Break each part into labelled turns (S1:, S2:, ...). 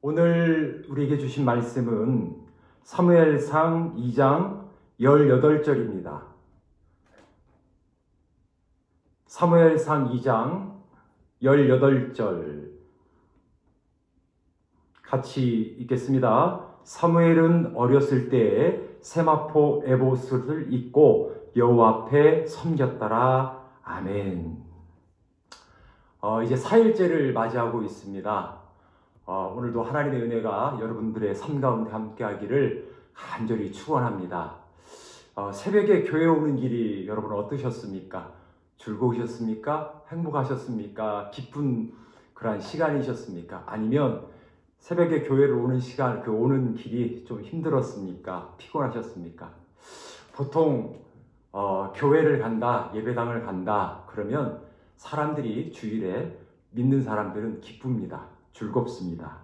S1: 오늘 우리에게 주신 말씀은 사무엘상 2장 18절입니다. 사무엘상 2장 18절 같이 읽겠습니다. 사무엘은 어렸을 때에 세마포 에봇을 입고 여호와 앞에 섬겼더라. 아멘. 이제 4일째를 맞이하고 있습니다. 오늘도 하나님의 은혜가 여러분들의 삶 가운데 함께하기를 간절히 축원합니다. 새벽에 교회 오는 길이 여러분 어떠셨습니까? 즐거우셨습니까? 행복하셨습니까? 기쁜 그러한 시간이셨습니까? 아니면 새벽에 교회를 오는 시간, 오는 길이 좀 힘들었습니까? 피곤하셨습니까? 보통 교회를 간다, 예배당을 간다 그러면 사람들이 주일에 믿는 사람들은 기쁩니다. 즐겁습니다.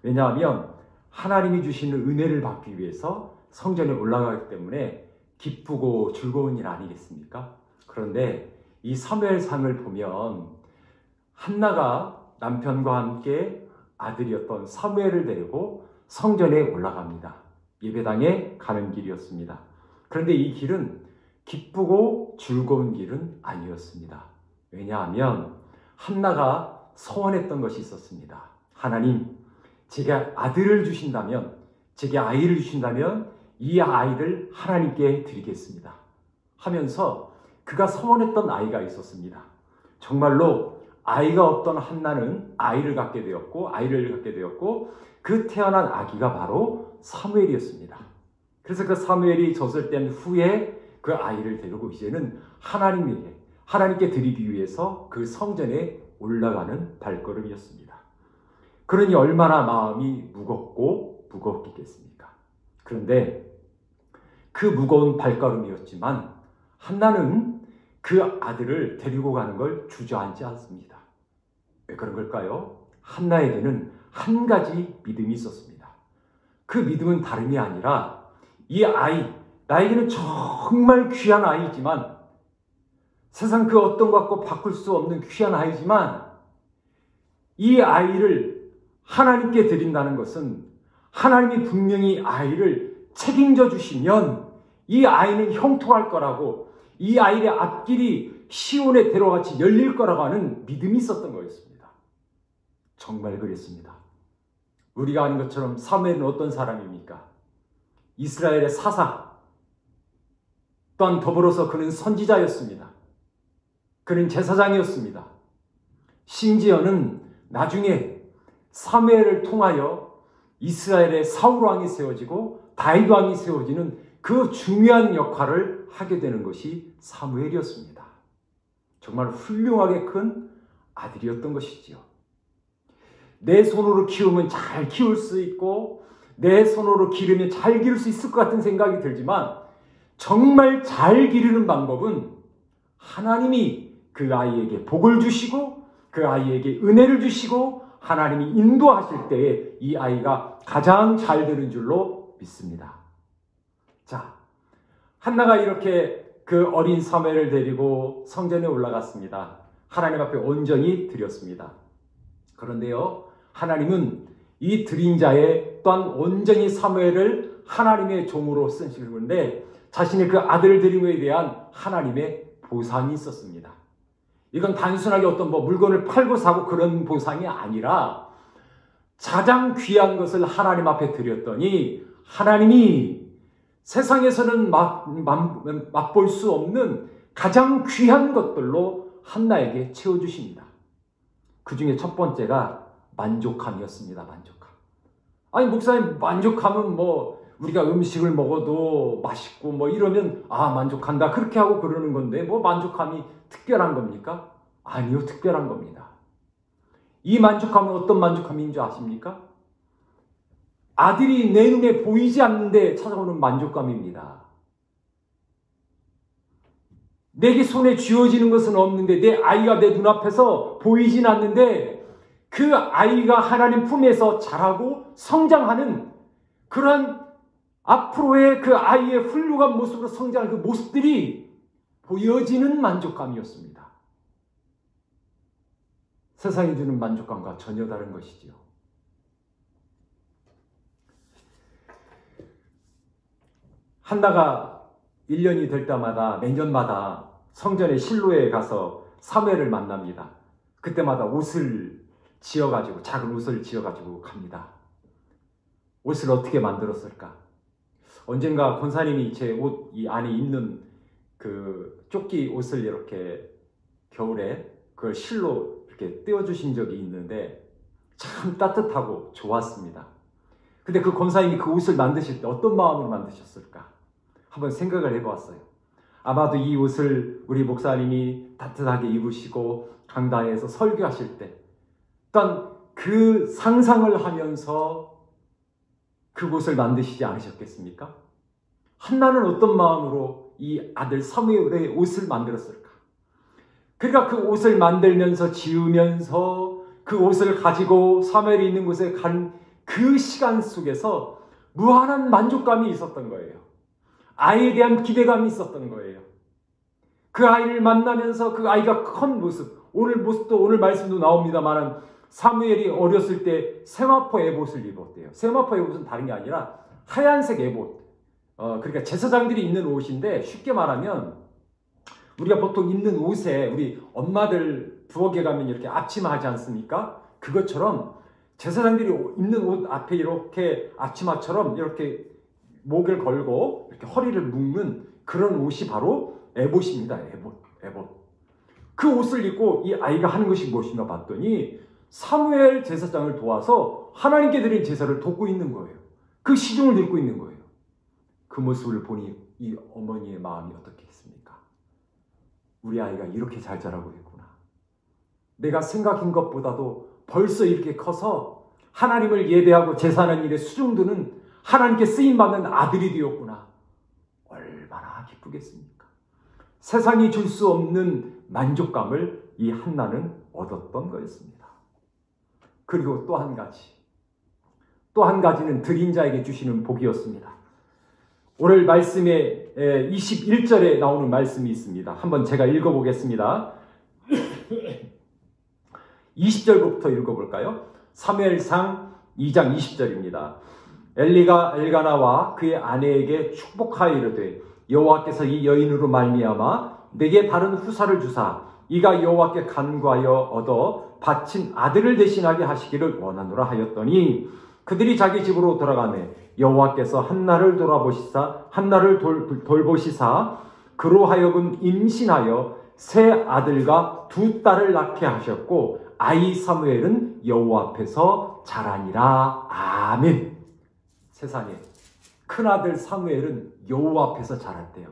S1: 왜냐하면 하나님이 주시는 은혜를 받기 위해서 성전에 올라가기 때문에 기쁘고 즐거운 일 아니겠습니까? 그런데 이 사무엘상을 보면 한나가 남편과 함께 아들이었던 사무엘을 데리고 성전에 올라갑니다. 예배당에 가는 길이었습니다. 그런데 이 길은 기쁘고 즐거운 길은 아니었습니다. 왜냐하면 한나가 소원했던 것이 있었습니다. 하나님, 제게 아들을 주신다면, 제게 아이를 주신다면 이 아이를 하나님께 드리겠습니다. 하면서 그가 소원했던 아이가 있었습니다. 정말로 아이가 없던 한나는 아이를 갖게 되었고 그 태어난 아기가 바로 사무엘이었습니다. 그래서 그 사무엘이 젖을 뗀 후에 그 아이를 데리고 이제는 하나님께 드리기 위해서 그 성전에 올라가는 발걸음이었습니다. 그러니 얼마나 마음이 무겁겠습니까? 그런데 그 무거운 발걸음이었지만 한나는 그 아들을 데리고 가는 걸 주저앉지 않습니다. 왜 그런 걸까요? 한나에게는 한 가지 믿음이 있었습니다. 그 믿음은 다름이 아니라 이 아이, 나에게는 정말 귀한 아이지만 세상 그 어떤 것과 바꿀 수 없는 귀한 아이지만 이 아이를 하나님께 드린다는 것은 하나님이 분명히 아이를 책임져 주시면 이 아이는 형통할 거라고, 이 아이의 앞길이 시온의 대로같이 열릴 거라고 하는 믿음이 있었던 거였습니다. 정말 그랬습니다. 우리가 아는 것처럼 사무엘은 어떤 사람입니까? 이스라엘의 사사, 또한 더불어서 그는 선지자였습니다. 그는 제사장이었습니다. 심지어는 나중에 사무엘을 통하여 이스라엘의 사울 왕이 세워지고 다윗 왕이 세워지는 그 중요한 역할을 하게 되는 것이 사무엘이었습니다. 정말 훌륭하게 큰 아들이었던 것이지요. 내 손으로 키우면 잘 키울 수 있고 내 손으로 기르면 잘 기를 수 있을 것 같은 생각이 들지만 정말 잘 기르는 방법은 하나님이 그 아이에게 복을 주시고 그 아이에게 은혜를 주시고 하나님이 인도하실 때에 이 아이가 가장 잘 되는 줄로 믿습니다. 자, 한나가 이렇게 그 어린 사무엘을 데리고 성전에 올라갔습니다. 하나님 앞에 온전히 드렸습니다. 그런데요, 하나님은 이 드린 자의 또한 온전히 사무엘을 하나님의 종으로 쓰시는데 자신의 그 아들을 드린 것에 대한 하나님의 보상이 있었습니다. 이건 단순하게 어떤 물건을 팔고 사고 그런 보상이 아니라 가장 귀한 것을 하나님 앞에 드렸더니 하나님이 세상에서는 맛볼 수 없는 가장 귀한 것들로 한나에게 채워주십니다. 그 중에 첫 번째가 만족함이었습니다. 만족함. 아니 목사님, 만족함은 우리가 음식을 먹어도 맛있고 이러면 만족한다 그렇게 하고 그러는 건데 만족함이 특별한 겁니까? 아니요, 특별한 겁니다. 이 만족함은 어떤 만족함인 줄 아십니까? 아들이 내 눈에 보이지 않는데 찾아오는 만족감입니다. 내게 손에 쥐어지는 것은 없는데 내 아이가 내 눈앞에서 보이진 않는데 그 아이가 하나님 품에서 자라고 성장하는 그런 앞으로의 그 아이의 훌륭한 모습으로 성장하는 그 모습들이 보여지는 만족감이었습니다. 세상이 주는 만족감과 전혀 다른 것이지요. 한나가 1년이 될 때마다 매년마다 성전의 실로에 가서 사무엘을 만납니다. 그때마다 옷을 지어가지고 작은 옷을 지어가지고 갑니다. 옷을 어떻게 만들었을까? 언젠가 권사님이 제 옷 이 안에 입는 그 조끼 옷을 이렇게 겨울에 그걸 실로 이렇게 떼어주신 적이 있는데 참 따뜻하고 좋았습니다. 근데 그 권사님이 그 옷을 만드실 때 어떤 마음으로 만드셨을까? 한번 생각을 해보았어요. 아마도 이 옷을 우리 목사님이 따뜻하게 입으시고 강당에서 설교하실 때 일단 그 상상을 하면서 그곳을 만드시지 않으셨겠습니까? 한나는 어떤 마음으로 이 아들 사무엘의 옷을 만들었을까? 그러니까 그 옷을 만들면서 지으면서 그 옷을 가지고 사무엘이 있는 곳에 간 그 시간 속에서 무한한 만족감이 있었던 거예요. 아이에 대한 기대감이 있었던 거예요. 그 아이를 만나면서 그 아이가 큰 모습, 오늘 모습도 오늘 말씀도 나옵니다만 사무엘이 어렸을 때 세마포 에봇을 입었대요. 세마포 에봇은 다른 게 아니라 하얀색 에봇. 그러니까 제사장들이 입는 옷인데 쉽게 말하면 우리가 보통 입는 옷에 우리 엄마들 부엌에 가면 이렇게 앞치마 하지 않습니까? 그것처럼 제사장들이 입는 옷 앞에 이렇게 앞치마처럼 이렇게 목을 걸고 이렇게 허리를 묶는 그런 옷이 바로 에봇입니다. 에봇. 그 옷을 입고 이 아이가 하는 것이 무엇인가 봤더니 사무엘 제사장을 도와서 하나님께 드린 제사를 돕고 있는 거예요. 그 시중을 읽고 있는 거예요. 그 모습을 보니 이 어머니의 마음이 어떻겠습니까? 우리 아이가 이렇게 잘 자라고 있구나. 내가 생각한 것보다도 벌써 이렇게 커서 하나님을 예배하고 제사하는 일에 수중드는 하나님께 쓰임받는 아들이 되었구나. 얼마나 기쁘겠습니까? 세상이 줄 수 없는 만족감을 이 한나는 얻었던 거였습니다. 그리고 또 한 가지는 드린 자에게 주시는 복이었습니다. 오늘 말씀에 21절에 나오는 말씀이 있습니다. 한번 제가 읽어보겠습니다. 20절부터 읽어볼까요? 사무엘상 2장 20절입니다. 엘리가 엘가나와 그의 아내에게 축복하여 이르되 여호와께서 이 여인으로 말미암아 내게 바른 후사를 주사 이가 여호와께 간구하여 얻어 바친 아들을 대신하게 하시기를 원하노라 하였더니 그들이 자기 집으로 돌아가매 여호와께서 한나를 돌보시사 그로 하여금 임신하여 세 아들과 두 딸을 낳게 하셨고 아이 사무엘은 여호와 앞에서 자라니라. 아멘. 세상에 큰아들 사무엘은 여호와 앞에서 자랐대요.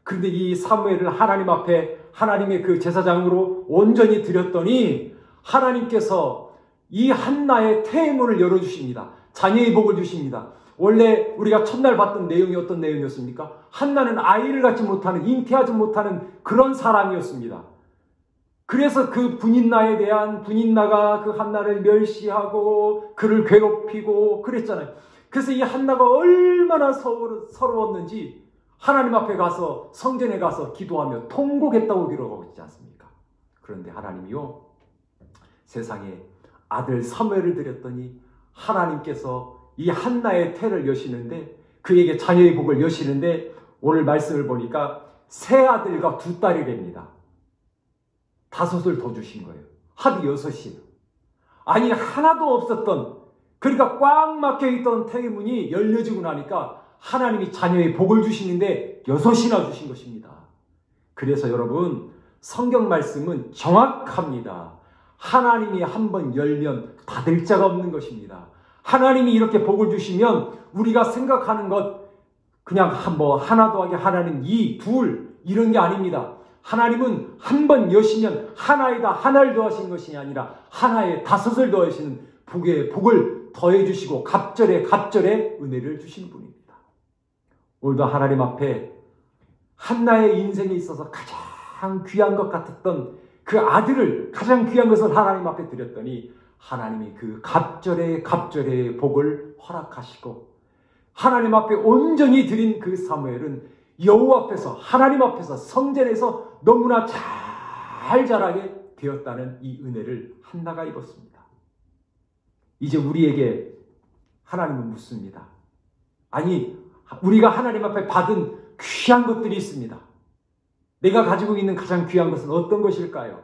S1: 그런데 이 사무엘을 하나님 앞에 하나님의 그 제사장으로 온전히 드렸더니 하나님께서 이 한나의 태문을 열어주십니다. 자녀의 복을 주십니다. 원래 우리가 첫날 봤던 내용이 어떤 내용이었습니까? 한나는 아이를 갖지 못하는, 잉태하지 못하는 그런 사람이었습니다. 그래서 그 분인나가 그 한나를 멸시하고 그를 괴롭히고 그랬잖아요. 그래서 이 한나가 얼마나 서러웠는지 하나님 앞에 가서 성전에 가서 기도하며 통곡했다고 기록하고 있지 않습니까? 그런데 하나님이요, 세상에 아들 사무엘을 드렸더니 하나님께서 이 한나의 태를 여시는데 그에게 자녀의 복을 여시는데 오늘 말씀을 보니까 세 아들과 두 딸이 됩니다. 5을 더 주신 거예요. 합이 6이에요. 아니 하나도 없었던, 그러니까 꽉 막혀있던 태문이 열려지고 나니까 하나님이 자녀의 복을 주시는데 6이나 주신 것입니다. 그래서 여러분 성경 말씀은 정확합니다. 하나님이 한번 열면 닫을 자가 없는 것입니다. 하나님이 이렇게 복을 주시면 우리가 생각하는 것 그냥 하나 더하기 하나는 2, 2 이런 게 아닙니다. 하나님은 한 번 여시면 하나에다 하나를 더하신 것이 아니라 하나에 5을 더하시는 복을 더해 주시고 갑절에 은혜를 주시는 분입니다. 오늘도 하나님 앞에 한나의 인생에 있어서 가장 귀한 것 같았던 그 아들을, 가장 귀한 것을 하나님 앞에 드렸더니 하나님이 그 갑절에 복을 허락하시고 하나님 앞에 온전히 드린 그 사무엘은 여호와 앞에서, 하나님 앞에서, 성전에서 너무나 잘 자라게 되었다는 이 은혜를 한나가 입었습니다. 이제 우리에게 하나님은 묻습니다. 아니 우리가 하나님 앞에 받은 귀한 것들이 있습니다. 내가 가지고 있는 가장 귀한 것은 어떤 것일까요?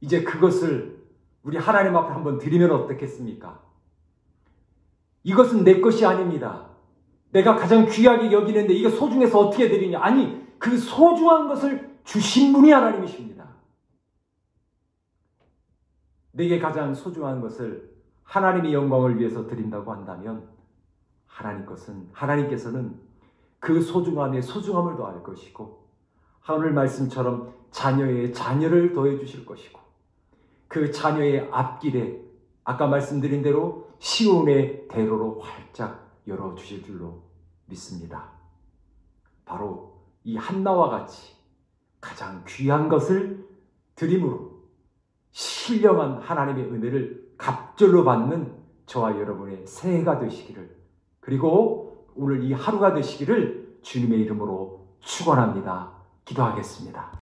S1: 이제 그것을 우리 하나님 앞에 한번 드리면 어떻겠습니까? 이것은 내 것이 아닙니다. 내가 가장 귀하게 여기는데 이게 소중해서 어떻게 드리냐? 아니, 그 소중한 것을 주신 분이 하나님이십니다. 내게 가장 소중한 것을 하나님의 영광을 위해서 드린다고 한다면 하나님께서는 그 소중함의 소중함을 더할 것이고 오늘 말씀처럼 자녀의 자녀를 더해 주실 것이고 그 자녀의 앞길에 아까 말씀드린 대로 시온의 대로로 활짝 열어주실 줄로 믿습니다. 바로 이 한나와 같이 가장 귀한 것을 드림으로 신령한 하나님의 은혜를 갑절로 받는 저와 여러분의 새해가 되시기를, 그리고 오늘 이 하루가 되시기를 주님의 이름으로 축원합니다. 기도하겠습니다.